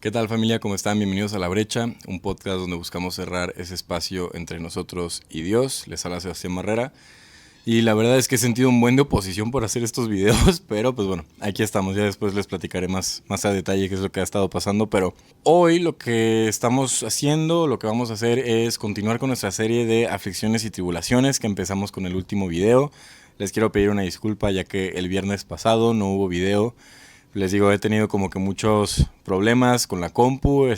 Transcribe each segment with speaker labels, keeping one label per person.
Speaker 1: ¿Qué tal, familia? ¿Cómo están? Bienvenidos a La Brecha, un podcast donde buscamos cerrar ese espacio entre nosotros y Dios. Les habla Sebastián Barrera. Y la verdad es que he sentido un buen de oposición por hacer estos videos, pero pues bueno, aquí estamos. Ya después les platicaré más a detalle qué es lo que ha estado pasando. Pero hoy lo que estamos haciendo, lo que vamos a hacer es continuar con nuestra serie de aflicciones y tribulaciones que empezamos con el último video. Les quiero pedir una disculpa ya que el viernes pasado no hubo video. Les digo, he tenido como que muchos problemas con la compu,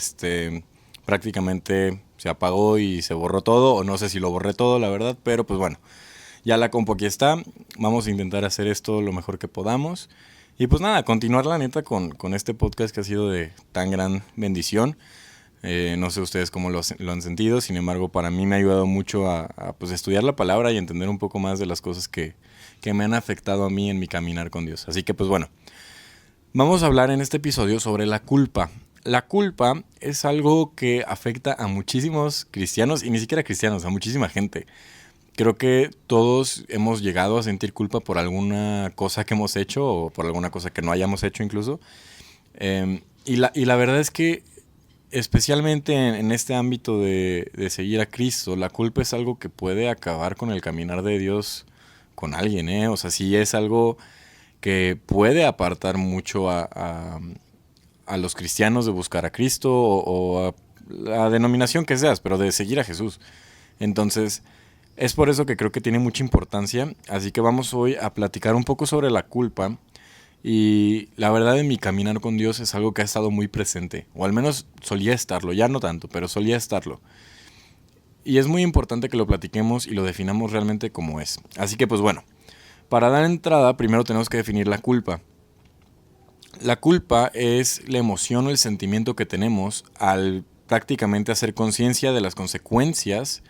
Speaker 1: prácticamente se apagó y se borró todo, o no sé si lo borré todo, la verdad, pero pues bueno, ya la compu aquí está, vamos a intentar hacer esto lo mejor que podamos. Y pues nada, continuar la neta con este podcast que ha sido de tan gran bendición. No sé ustedes cómo lo han sentido, sin embargo para mí me ha ayudado mucho a pues estudiar la palabra y entender un poco más de las cosas que me han afectado a mí en mi caminar con Dios. Así que pues bueno. Vamos a hablar en este episodio sobre la culpa. La culpa es algo que afecta a muchísimos cristianos, y ni siquiera cristianos, a muchísima gente. Creo que todos hemos llegado a sentir culpa por alguna cosa que hemos hecho o por alguna cosa que no hayamos hecho incluso. Y la verdad es que especialmente en este ámbito de seguir a Cristo, la culpa es algo que puede acabar con el caminar de Dios con alguien, ¿eh? O sea, sí es algo que puede apartar mucho a los cristianos de buscar a Cristo o a la denominación que seas, pero de seguir a Jesús. Entonces, es por eso que creo que tiene mucha importancia. Así que vamos hoy a platicar un poco sobre la culpa. Y la verdad, en mi caminar con Dios es algo que ha estado muy presente, o al menos solía estarlo, ya no tanto, pero solía estarlo. Y es muy importante que lo platiquemos y lo definamos realmente como es. Así que pues bueno, para dar entrada, primero tenemos que definir la culpa. La culpa es la emoción o el sentimiento que tenemos al prácticamente hacer conciencia de las consecuencias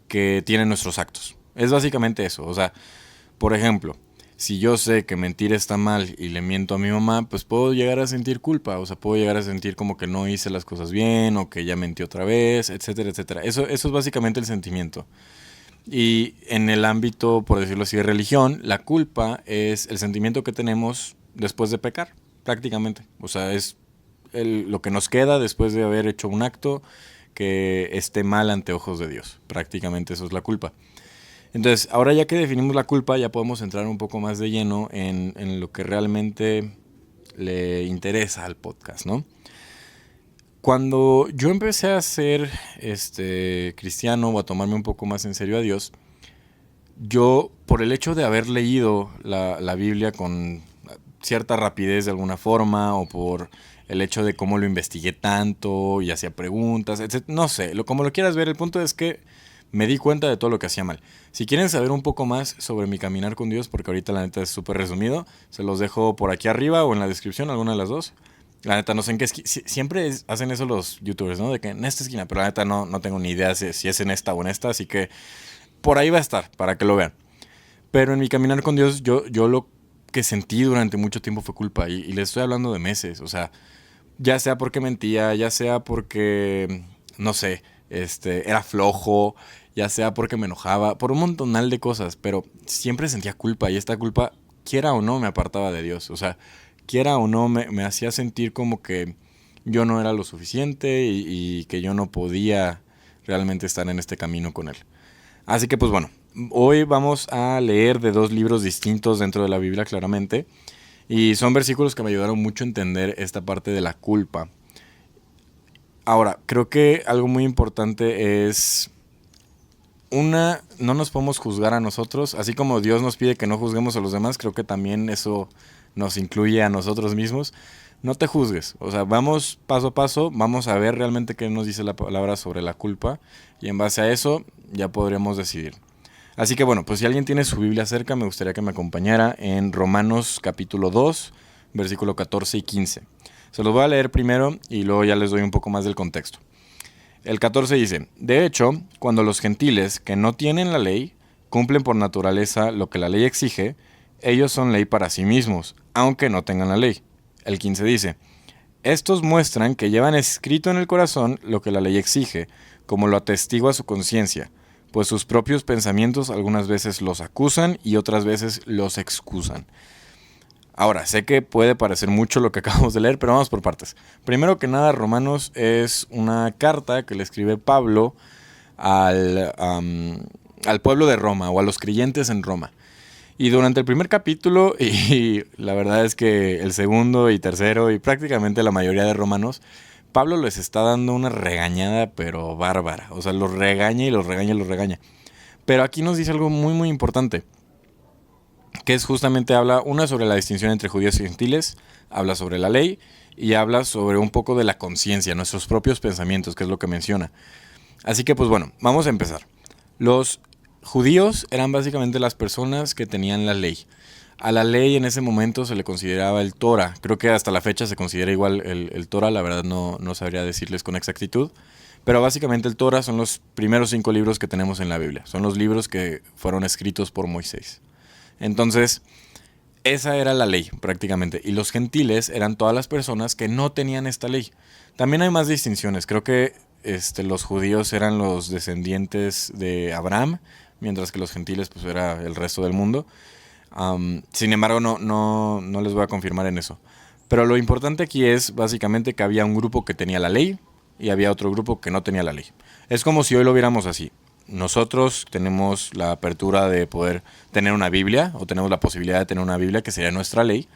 Speaker 1: que tienen nuestros actos. Es básicamente eso. O sea, por ejemplo, si yo sé que mentir está mal y le miento a mi mamá, pues puedo llegar a sentir culpa. O sea, puedo llegar a sentir como que no hice las cosas bien o que ya mentí otra vez, etcétera, etcétera. Eso es básicamente el sentimiento. Y en el ámbito, por decirlo así, de religión, la culpa es el sentimiento que tenemos después de pecar, prácticamente. O sea, es lo que nos queda después de haber hecho un acto que esté mal ante ojos de Dios. Prácticamente eso es la culpa. Entonces, ahora ya que definimos la culpa, ya podemos entrar un poco más de lleno en lo que realmente le interesa al podcast, ¿no? Cuando yo empecé a ser cristiano o a tomarme un poco más en serio a Dios, yo, por el hecho de haber leído la Biblia con cierta rapidez de alguna forma, o por el hecho de cómo lo investigué tanto y hacía preguntas, etc., no sé, como lo quieras ver, el punto es que me di cuenta de todo lo que hacía mal. Si quieren saber un poco más sobre mi caminar con Dios, porque ahorita la neta es súper resumido, se los dejo por aquí arriba o en la descripción, alguna de las dos. La neta no sé en qué esquina. Siempre hacen eso los youtubers, ¿no? De que en esta esquina, pero la neta no tengo ni idea si es en esta o en esta, así que por ahí va a estar, para que lo vean. Pero en mi caminar con Dios, yo lo que sentí durante mucho tiempo fue culpa, y le estoy hablando de meses. O sea, ya sea porque mentía, ya sea porque, no sé, era flojo, ya sea porque me enojaba, por un montonal de cosas, pero siempre sentía culpa, y esta culpa, quiera o no, me apartaba de Dios. O sea, quiera o no, me hacía sentir como que yo no era lo suficiente y que yo no podía realmente estar en este camino con Él. Así que pues bueno, hoy vamos a leer de dos libros distintos dentro de la Biblia, claramente, y son versículos que me ayudaron mucho a entender esta parte de la culpa. Ahora, creo que algo muy importante es, no nos podemos juzgar a nosotros, así como Dios nos pide que no juzguemos a los demás, creo que también eso nos incluye a nosotros mismos. No te juzgues, o sea, vamos paso a paso, vamos a ver realmente qué nos dice la palabra sobre la culpa, y en base a eso ya podremos decidir. Así que bueno, pues si alguien tiene su Biblia cerca, me gustaría que me acompañara en Romanos capítulo 2, versículo 14 y 15. Se los voy a leer primero y luego ya les doy un poco más del contexto. El 14 dice: de hecho, cuando los gentiles que no tienen la ley cumplen por naturaleza lo que la ley exige, ellos son ley para sí mismos, aunque no tengan la ley. El 15 dice: estos muestran que llevan escrito en el corazón lo que la ley exige, como lo atestigua su conciencia, pues sus propios pensamientos algunas veces los acusan y otras veces los excusan. Ahora, sé que puede parecer mucho lo que acabamos de leer, pero vamos por partes. Primero que nada, Romanos es una carta que le escribe Pablo al pueblo de Roma o a los creyentes en Roma. Y durante el primer capítulo, y la verdad es que el segundo y tercero, y prácticamente la mayoría de romanos, Pablo les está dando una regañada, pero bárbara. O sea, los regaña y los regaña y los regaña. Pero aquí nos dice algo muy, muy importante, que es justamente habla, una, sobre la distinción entre judíos y gentiles, habla sobre la ley, y habla sobre un poco de la conciencia, nuestros propios pensamientos, que es lo que menciona. Así que, pues bueno, vamos a empezar. Los judíos eran básicamente las personas que tenían la ley. A la ley en ese momento se le consideraba el Torah. Creo que hasta la fecha se considera igual el Torah, la verdad no sabría decirles con exactitud. Pero básicamente el Torah son los primeros 5 libros que tenemos en la Biblia. Son los libros que fueron escritos por Moisés. Entonces, esa era la ley prácticamente. Y los gentiles eran todas las personas que no tenían esta ley. También hay más distinciones. Creo que los judíos eran los descendientes de Abraham, mientras que los gentiles pues era el resto del mundo. Sin embargo, no les voy a confirmar en eso. Pero lo importante aquí es básicamente que había un grupo que tenía la ley y había otro grupo que no tenía la ley. Es como si hoy lo viéramos así. Nosotros tenemos la apertura de poder tener una Biblia, o tenemos la posibilidad de tener una Biblia que sería nuestra ley,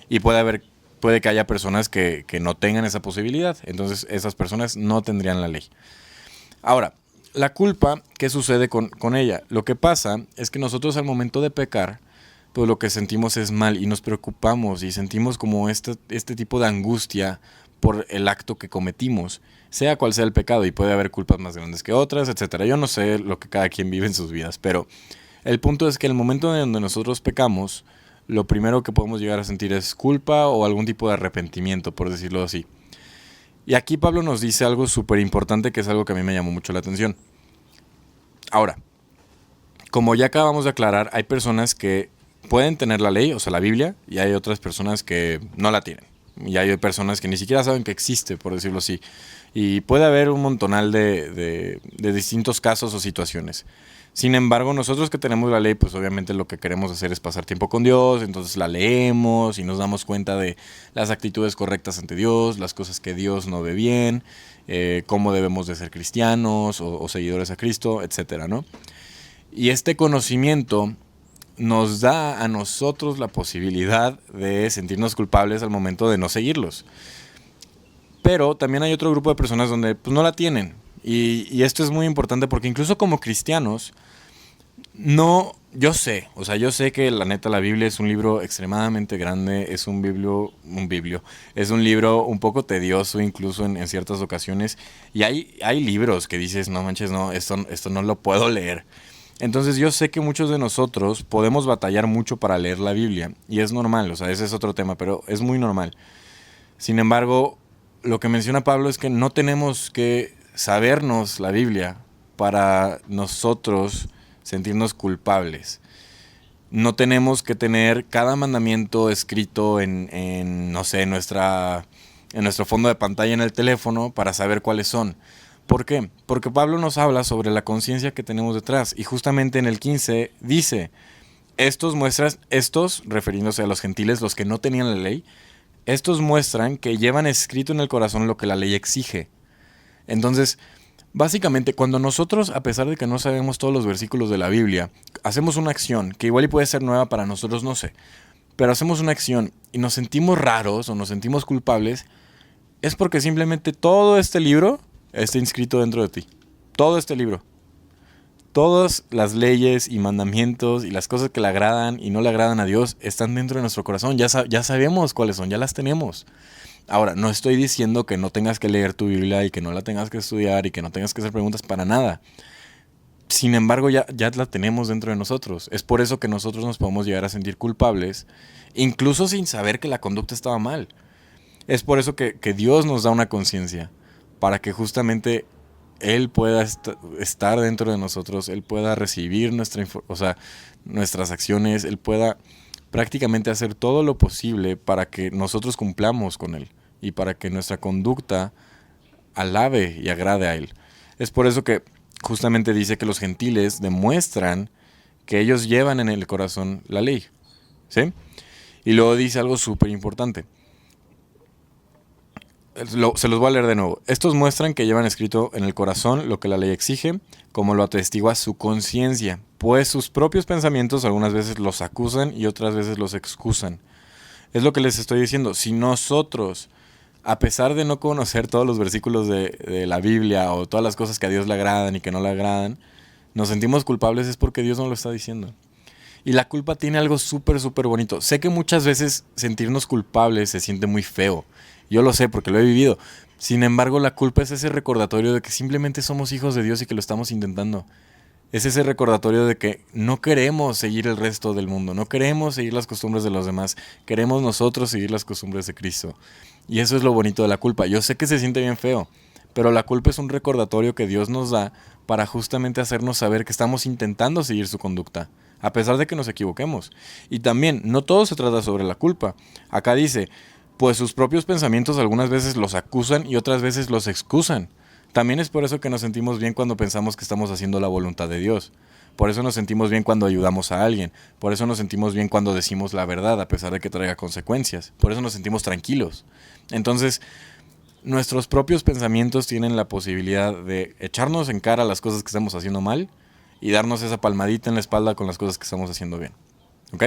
Speaker 1: y puede que haya personas que no tengan esa posibilidad. Entonces esas personas no tendrían la ley. Ahora, la culpa, ¿qué sucede con ella? Lo que pasa es que nosotros al momento de pecar, pues lo que sentimos es mal y nos preocupamos y sentimos como este tipo de angustia por el acto que cometimos, sea cual sea el pecado, y puede haber culpas más grandes que otras, etcétera. Yo no sé lo que cada quien vive en sus vidas, pero el punto es que el momento en donde nosotros pecamos, lo primero que podemos llegar a sentir es culpa o algún tipo de arrepentimiento, por decirlo así. Y aquí Pablo nos dice algo súper importante, que es algo que a mí me llamó mucho la atención. Ahora, como ya acabamos de aclarar, hay personas que pueden tener la ley, o sea, la Biblia, y hay otras personas que no la tienen. Y hay personas que ni siquiera saben que existe, por decirlo así. Y puede haber un montonal de distintos casos o situaciones. Sin embargo, nosotros que tenemos la ley, pues obviamente lo que queremos hacer es pasar tiempo con Dios, entonces la leemos y nos damos cuenta de las actitudes correctas ante Dios, las cosas que Dios no ve bien, cómo debemos de ser cristianos o seguidores a Cristo, etcétera, ¿no? Y este conocimiento nos da a nosotros la posibilidad de sentirnos culpables al momento de no seguirlos. Pero también hay otro grupo de personas donde pues, no la tienen. Y esto es muy importante porque incluso como cristianos, yo sé que la neta la Biblia es un libro extremadamente grande, es un libro un poco tedioso incluso en ciertas ocasiones. Y hay libros que dices, no manches, no, esto no lo puedo leer. Entonces yo sé que muchos de nosotros podemos batallar mucho para leer la Biblia, y es normal, o sea, ese es otro tema, pero es muy normal. Sin embargo, lo que menciona Pablo es que no tenemos que sabernos la Biblia para nosotros sentirnos culpables. No tenemos que tener cada mandamiento escrito no sé, en nuestro fondo de pantalla en el teléfono para saber cuáles son. ¿Por qué? Porque Pablo nos habla sobre la conciencia que tenemos detrás, y justamente en el 15 dice, estos, refiriéndose a los gentiles, los que no tenían la ley, estos muestran que llevan escrito en el corazón lo que la ley exige. Entonces, básicamente, cuando nosotros, a pesar de que no sabemos todos los versículos de la Biblia, hacemos una acción, que igual y puede ser nueva para nosotros, no sé, pero hacemos una acción y nos sentimos raros o nos sentimos culpables, es porque simplemente todo este libro está inscrito dentro de ti. Todo este libro. Todas las leyes y mandamientos y las cosas que le agradan y no le agradan a Dios están dentro de nuestro corazón. Ya sabemos cuáles son, ya las tenemos. Ahora, no estoy diciendo que no tengas que leer tu Biblia y que no la tengas que estudiar y que no tengas que hacer preguntas para nada. Sin embargo, ya la tenemos dentro de nosotros. Es por eso que nosotros nos podemos llegar a sentir culpables, incluso sin saber que la conducta estaba mal. Es por eso que Dios nos da una conciencia, para que justamente Él pueda estar dentro de nosotros, Él pueda recibir nuestras acciones, Él pueda prácticamente hacer todo lo posible para que nosotros cumplamos con Él y para que nuestra conducta alabe y agrade a Él. Es por eso que justamente dice que los gentiles demuestran que ellos llevan en el corazón la ley, ¿sí? Y luego dice algo súper importante. Se los voy a leer de nuevo. Estos muestran que llevan escrito en el corazón lo que la ley exige, como lo atestigua su conciencia, pues sus propios pensamientos algunas veces los acusan y otras veces los excusan. Es lo que les estoy diciendo. Si nosotros, a pesar de no conocer todos los versículos de la Biblia o todas las cosas que a Dios le agradan y que no le agradan, nos sentimos culpables, es porque Dios nos lo está diciendo. Y la culpa tiene algo súper, súper bonito. Sé que muchas veces sentirnos culpables se siente muy feo. Yo lo sé porque lo he vivido. Sin embargo, la culpa es ese recordatorio de que simplemente somos hijos de Dios y que lo estamos intentando. Es ese recordatorio de que no queremos seguir el resto del mundo, no queremos seguir las costumbres de los demás, queremos nosotros seguir las costumbres de Cristo. Y eso es lo bonito de la culpa. Yo sé que se siente bien feo, pero la culpa es un recordatorio que Dios nos da para justamente hacernos saber que estamos intentando seguir su conducta, a pesar de que nos equivoquemos. Y también, no todo se trata sobre la culpa. Acá dice, pues sus propios pensamientos algunas veces los acusan y otras veces los excusan. También es por eso que nos sentimos bien cuando pensamos que estamos haciendo la voluntad de Dios. Por eso nos sentimos bien cuando ayudamos a alguien. Por eso nos sentimos bien cuando decimos la verdad a pesar de que traiga consecuencias. Por eso nos sentimos tranquilos. Entonces, nuestros propios pensamientos tienen la posibilidad de echarnos en cara las cosas que estamos haciendo mal y darnos esa palmadita en la espalda con las cosas que estamos haciendo bien. ¿Ok?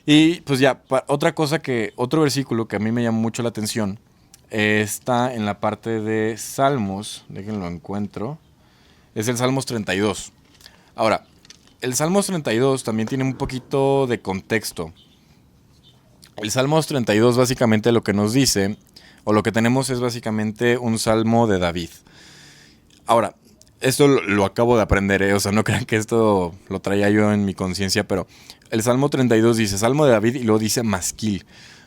Speaker 1: Y pues ya, otro versículo que a mí me llama mucho la atención está en la parte de Salmos, déjenlo encuentro, es el Salmos 32. Ahora, el Salmos 32 también tiene un poquito de contexto. El Salmos 32 básicamente lo que nos dice, o lo que tenemos es básicamente un salmo de David. Ahora, esto lo acabo de aprender, o sea, no crean que esto lo traía yo en mi conciencia, pero el Salmo 32 dice Salmo de David y luego dice masquil.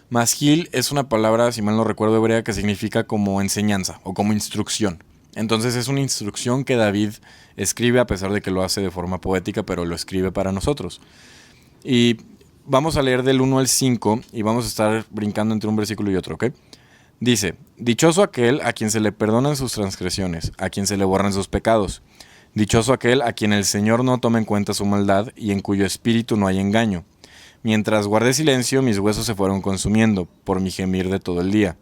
Speaker 1: Masquil es una palabra, si mal no recuerdo, hebrea que significa como enseñanza o como instrucción. Entonces es una instrucción que David escribe a pesar de que lo hace de forma poética, pero lo escribe para nosotros. Y vamos a leer del 1 al 5 y vamos a estar brincando entre un versículo y otro, ¿ok? Dice, dichoso aquel a quien se le perdonan sus transgresiones, a quien se le borran sus pecados. Dichoso aquel a quien el Señor no toma en cuenta su maldad y en cuyo espíritu no hay engaño. Mientras guardé silencio, mis huesos se fueron consumiendo por mi gemir de todo el día.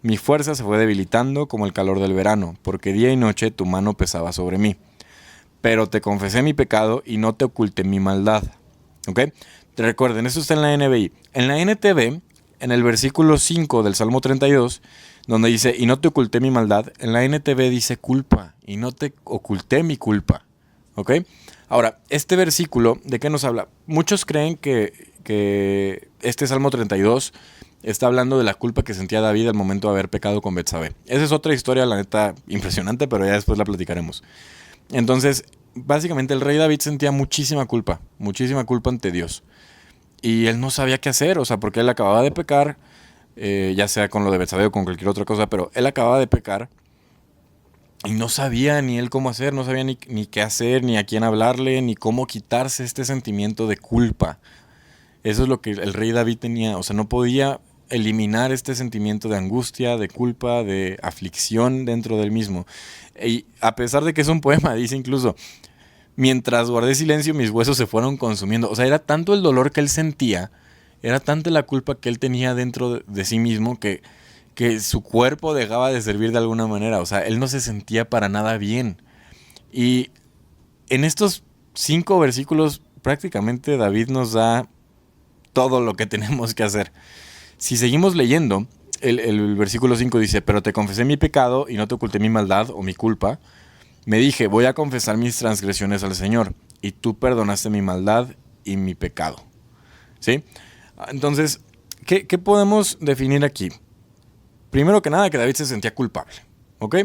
Speaker 1: Mi fuerza se fue debilitando como el calor del verano, porque día y noche tu mano pesaba sobre mí. Pero te confesé mi pecado y no te oculté mi maldad. ¿Ok? Recuerden, esto está en la NBI. En la NTV, en el versículo 5 del Salmo 32, donde dice, y no te oculté mi maldad, en la NTV dice culpa, y no te oculté mi culpa. ¿Ok? Ahora, este versículo, ¿de qué nos habla? Muchos creen que este Salmo 32 está hablando de la culpa que sentía David al momento de haber pecado con Betsabé. Esa es otra historia, la neta, impresionante, pero ya después la platicaremos. Entonces, básicamente el rey David sentía muchísima culpa ante Dios. Y él no sabía qué hacer, o sea, porque él acababa de pecar, ya sea con lo de Betsabé o con cualquier otra cosa, pero él acababa de pecar y no sabía ni él cómo hacer, no sabía ni qué hacer, ni a quién hablarle, ni cómo quitarse este sentimiento de culpa. Eso es lo que el rey David tenía, o sea, no podía eliminar este sentimiento de angustia, de culpa, de aflicción dentro del mismo. Y a pesar de que es un poema, dice incluso, mientras guardé silencio mis huesos se fueron consumiendo. O sea, era tanto el dolor que él sentía, era tanta la culpa que él tenía dentro de sí mismo que su cuerpo dejaba de servir de alguna manera. O sea, él no se sentía para nada bien. Y en estos 5 versículos prácticamente David nos da todo lo que tenemos que hacer. Si seguimos leyendo, el versículo 5 dice, pero te confesé mi pecado y no te oculté mi maldad o mi culpa. Me dije, voy a confesar mis transgresiones al Señor, y tú perdonaste mi maldad y mi pecado. ¿Sí? Entonces, ¿qué podemos definir aquí? Primero que nada, que David se sentía culpable, ¿ok?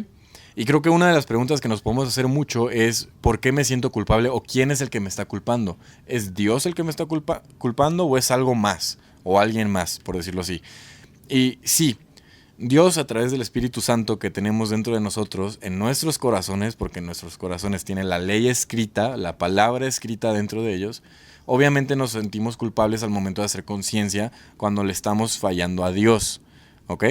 Speaker 1: Y creo que una de las preguntas que nos podemos hacer mucho es, ¿por qué me siento culpable o quién es el que me está culpando? ¿Es Dios el que me está culpando o es algo más o alguien más, por decirlo así? Y sí, Dios a través del Espíritu Santo que tenemos dentro de nosotros, en nuestros corazones, porque en nuestros corazones tiene la ley escrita, la palabra escrita dentro de ellos, obviamente nos sentimos culpables al momento de hacer conciencia cuando le estamos fallando a Dios, ¿ok?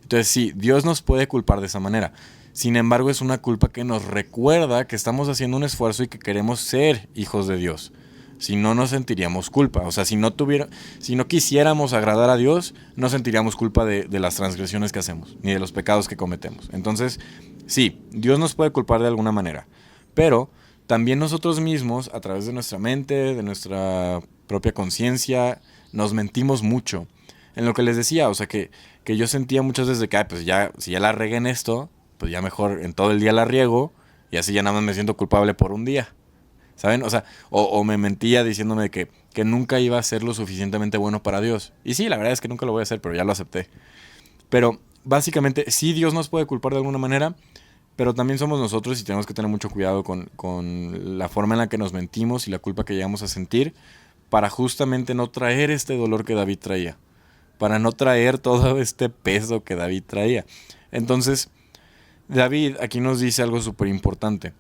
Speaker 1: Entonces sí, Dios nos puede culpar de esa manera. Sin embargo, es una culpa que nos recuerda que estamos haciendo un esfuerzo y que queremos ser hijos de Dios. Si no, no sentiríamos culpa. O sea, si no quisiéramos agradar a Dios, no sentiríamos culpa de las transgresiones que hacemos, ni de los pecados que cometemos. Entonces, sí, Dios nos puede culpar de alguna manera, pero también nosotros mismos, a través de nuestra mente, de nuestra propia conciencia, nos mentimos mucho. En lo que les decía, o sea, que yo sentía muchas veces de que, pues ya, si ya la regué en esto, pues ya mejor en todo el día la riego, y así ya nada más me siento culpable por un día. ¿Saben? O sea, o me mentía diciéndome que nunca iba a ser lo suficientemente bueno para Dios. Y sí, la verdad es que nunca lo voy a hacer, pero ya lo acepté. Pero básicamente, sí, Dios nos puede culpar de alguna manera, pero también somos nosotros y tenemos que tener mucho cuidado con la forma en la que nos mentimos y la culpa que llegamos a sentir para justamente no traer este dolor que David traía, para no traer todo este peso que David traía. Entonces, David aquí nos dice algo súper importante.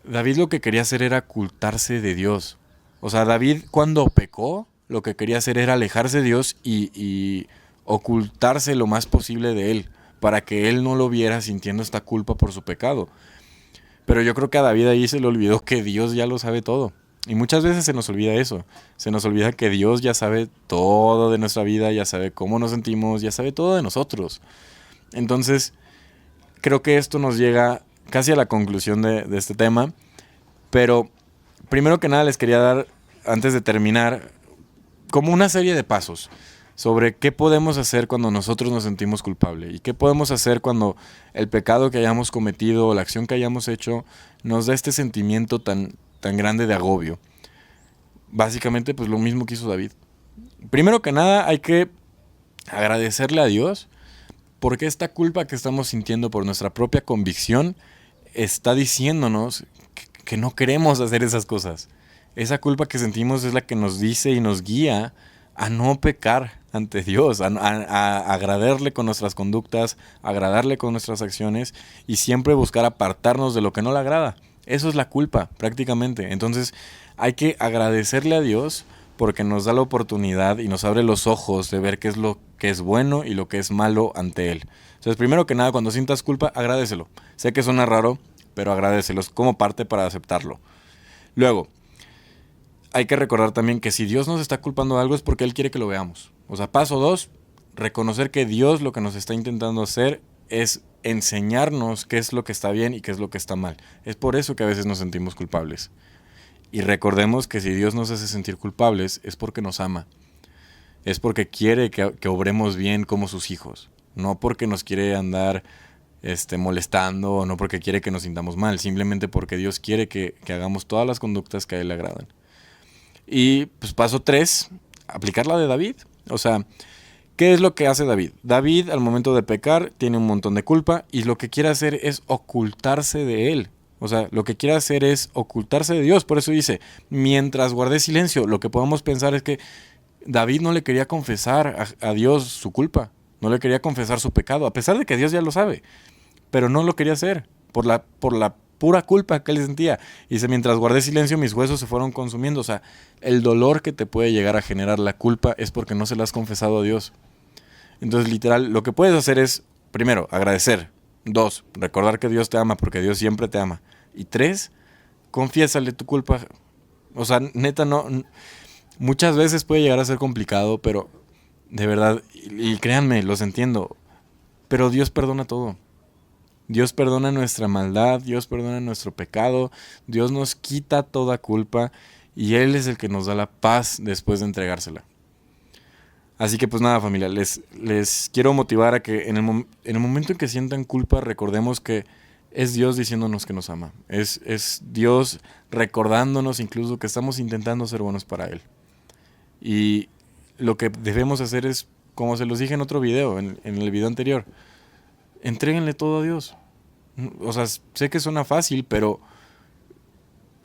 Speaker 1: David lo que quería hacer era ocultarse de Dios. O sea, David cuando pecó, lo que quería hacer era alejarse de Dios y ocultarse lo más posible de Él, para que Él no lo viera sintiendo esta culpa por su pecado. Pero yo creo que a David ahí se le olvidó que Dios ya lo sabe todo. Y muchas veces se nos olvida eso. Se nos olvida que Dios ya sabe todo de nuestra vida, ya sabe cómo nos sentimos, ya sabe todo de nosotros. Entonces, creo que esto nos llega casi a la conclusión de este tema. Pero, primero que nada les quería dar, antes de terminar, como una serie de pasos sobre qué podemos hacer cuando nosotros nos sentimos culpables y qué podemos hacer cuando el pecado que hayamos cometido o la acción que hayamos hecho nos da este sentimiento tan grande de agobio. Básicamente, pues lo mismo que hizo David. Primero que nada, hay que agradecerle a Dios porque esta culpa que estamos sintiendo por nuestra propia convicción está diciéndonos que no queremos hacer esas cosas. Esa culpa que sentimos es la que nos dice y nos guía a no pecar ante Dios, a agradarle con nuestras conductas, a agradarle con nuestras acciones y siempre buscar apartarnos de lo que no le agrada. Eso es la culpa, prácticamente. Entonces hay que agradecerle a Dios porque nos da la oportunidad y nos abre los ojos de ver qué es lo que es bueno y lo que es malo ante Él. Entonces, primero que nada, cuando sientas culpa, agradécelo. Sé que suena raro, pero agradécelo. Es como parte para aceptarlo. Luego, hay que recordar también que si Dios nos está culpando de algo es porque Él quiere que lo veamos. O sea, paso 2, reconocer que Dios lo que nos está intentando hacer es enseñarnos qué es lo que está bien y qué es lo que está mal. Es por eso que a veces nos sentimos culpables. Y recordemos que si Dios nos hace sentir culpables es porque nos ama. Es porque quiere que obremos bien como sus hijos. No porque nos quiere andar molestando o no porque quiere que nos sintamos mal. Simplemente porque Dios quiere que hagamos todas las conductas que a Él le agradan. Y pues paso 3, aplicar la de David. O sea, ¿qué es lo que hace David? David al momento de pecar tiene un montón de culpa y lo que quiere hacer es ocultarse de él. O sea, lo que quiere hacer es ocultarse de Dios. Por eso dice, mientras guardé silencio, lo que podemos pensar es que David no le quería confesar a Dios su culpa. No le quería confesar su pecado, a pesar de que Dios ya lo sabe. Pero no lo quería hacer por la pura culpa que él sentía. Y dice, mientras guardé silencio, mis huesos se fueron consumiendo. O sea, el dolor que te puede llegar a generar la culpa es porque no se la has confesado a Dios. Entonces, literal, lo que puedes hacer es, primero, agradecer. 2, recordar que Dios te ama porque Dios siempre te ama. Y 3, confiésale tu culpa. O sea, neta, no. Muchas veces puede llegar a ser complicado, pero de verdad, y créanme, los entiendo. Pero Dios perdona todo. Dios perdona nuestra maldad, Dios perdona nuestro pecado, Dios nos quita toda culpa y Él es el que nos da la paz después de entregársela. Así que pues nada, familia, les quiero motivar a que en el momento en que sientan culpa recordemos que es Dios diciéndonos que nos ama. Es Dios recordándonos incluso que estamos intentando ser buenos para Él. Y lo que debemos hacer es, como se los dije en otro video, en el video anterior, entréguenle todo a Dios. O sea, sé que suena fácil, pero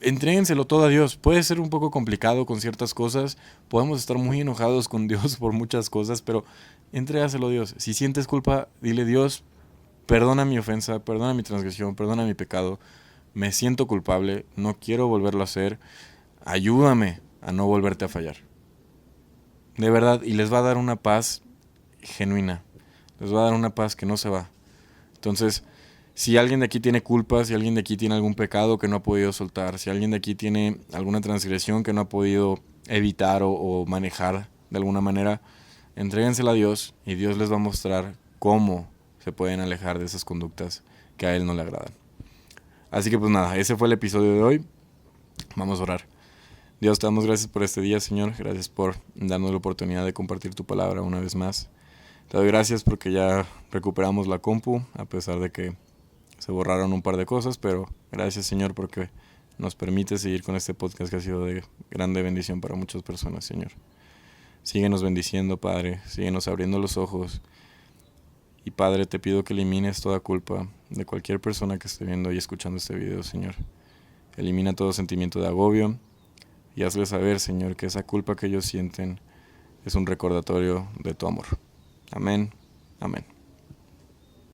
Speaker 1: entréguenselo todo a Dios. Puede ser un poco complicado con ciertas cosas, podemos estar muy enojados con Dios por muchas cosas, pero entrégaselo a Dios. Si sientes culpa, dile: Dios, perdona mi ofensa, perdona mi transgresión, perdona mi pecado, me siento culpable, no quiero volverlo a hacer, ayúdame a no volverte a fallar. De verdad, y les va a dar una paz genuina, les va a dar una paz que no se va. Entonces, Si alguien de aquí tiene culpas, si alguien de aquí tiene algún pecado que no ha podido soltar, si alguien de aquí tiene alguna transgresión que no ha podido evitar o manejar de alguna manera, entréguensela a Dios y Dios les va a mostrar cómo se pueden alejar de esas conductas que a Él no le agradan. Así que pues nada, ese fue el episodio de hoy. Vamos a orar. Dios, te damos gracias por este día, Señor. Gracias por darnos la oportunidad de compartir tu palabra una vez más. Te doy gracias porque ya recuperamos la compu, a pesar de que se borraron un par de cosas, pero gracias, Señor, porque nos permite seguir con este podcast que ha sido de grande bendición para muchas personas, Señor. Síguenos bendiciendo, Padre, síguenos abriendo los ojos. Y Padre, te pido que elimines toda culpa de cualquier persona que esté viendo y escuchando este video, Señor. Elimina todo sentimiento de agobio y hazles saber, Señor, que esa culpa que ellos sienten es un recordatorio de tu amor. Amén, amén.